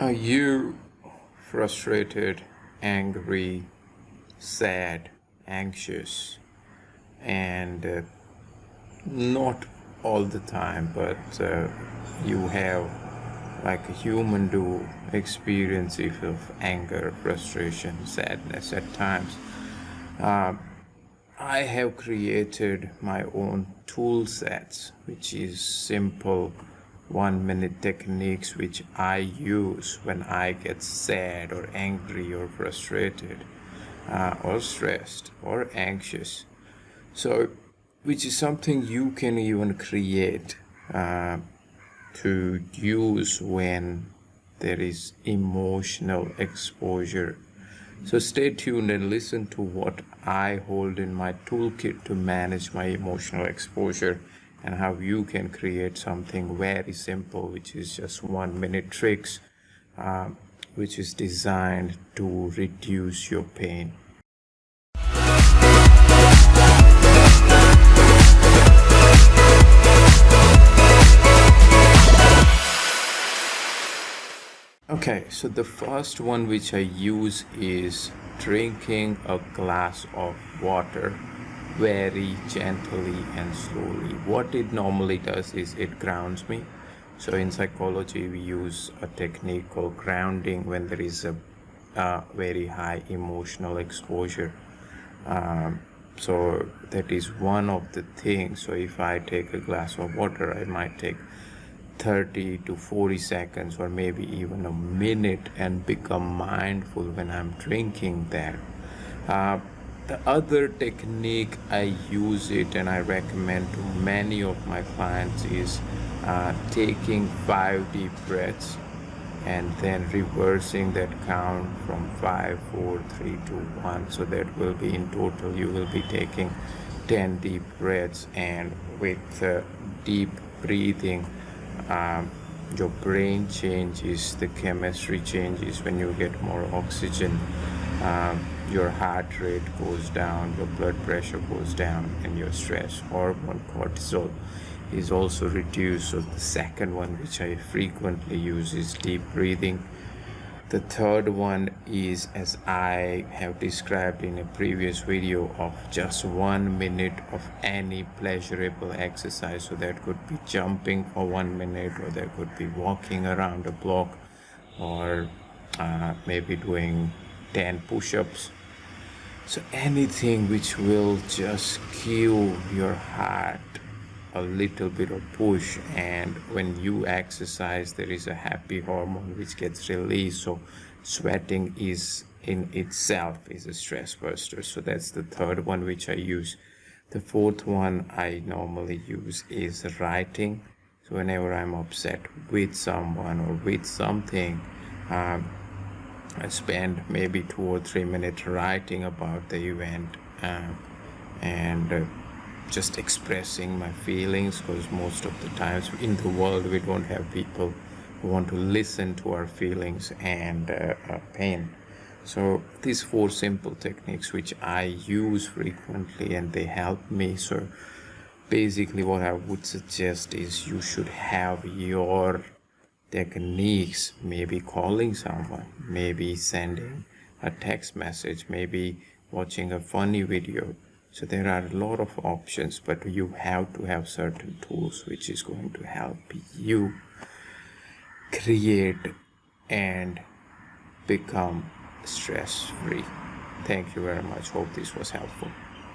Are you frustrated, angry, sad, anxious, and not all the time, but you have, like a human do, experiences of anger, frustration, sadness at times? I have created my own tool sets, which is simple 1 minute techniques which I use when I get sad or angry or frustrated or stressed or anxious. So, which is something you can even create to use when there is emotional exposure. So stay tuned and listen to what I hold in my toolkit to manage my emotional exposure, and how you can create something very simple, which is just 1 minute tricks, which is designed to reduce your pain. Okay, so the first one which I use is drinking a glass of water very gently and slowly. What it normally does is it grounds me. So in psychology, we use a technique called grounding when there is a very high emotional exposure. So that is one of the things. So if I take a glass of water, I might take 30 to 40 seconds or maybe even a minute and become mindful when I'm drinking that. The other technique I use it and I recommend to many of my clients is taking 5 deep breaths and then reversing that count from 5, 4, 3, 2, 1. So that will be, in total you will be taking 10 deep breaths, and with deep breathing your brain changes, the chemistry changes. When you get more oxygen, your heart rate goes down, your blood pressure goes down, and your stress hormone cortisol is also reduced. So the second one, which I frequently use, is deep breathing. The third one is, as I have described in a previous video, of just 1 minute of any pleasurable exercise. So that could be jumping for 1 minute, or that could be walking around a block, or maybe doing 10 push-ups. So anything which will just give your heart a little bit of push. And when you exercise, there is a happy hormone which gets released. So sweating is in itself is a stress buster. So that's the third one which I use. The fourth one I normally use is writing. So whenever I'm upset with someone or with something, I spend maybe 2 or 3 minutes writing about the event, and just expressing my feelings, because most of the times in the world we don't have people who want to listen to our feelings and pain. So these 4 simple techniques which I use frequently, and they help me. So basically what I would suggest is you should have your techniques, maybe calling someone, maybe sending a text message, maybe watching a funny video. So there are a lot of options, but you have to have certain tools which is going to help you create and become stress-free. Thank you very much. Hope this was helpful.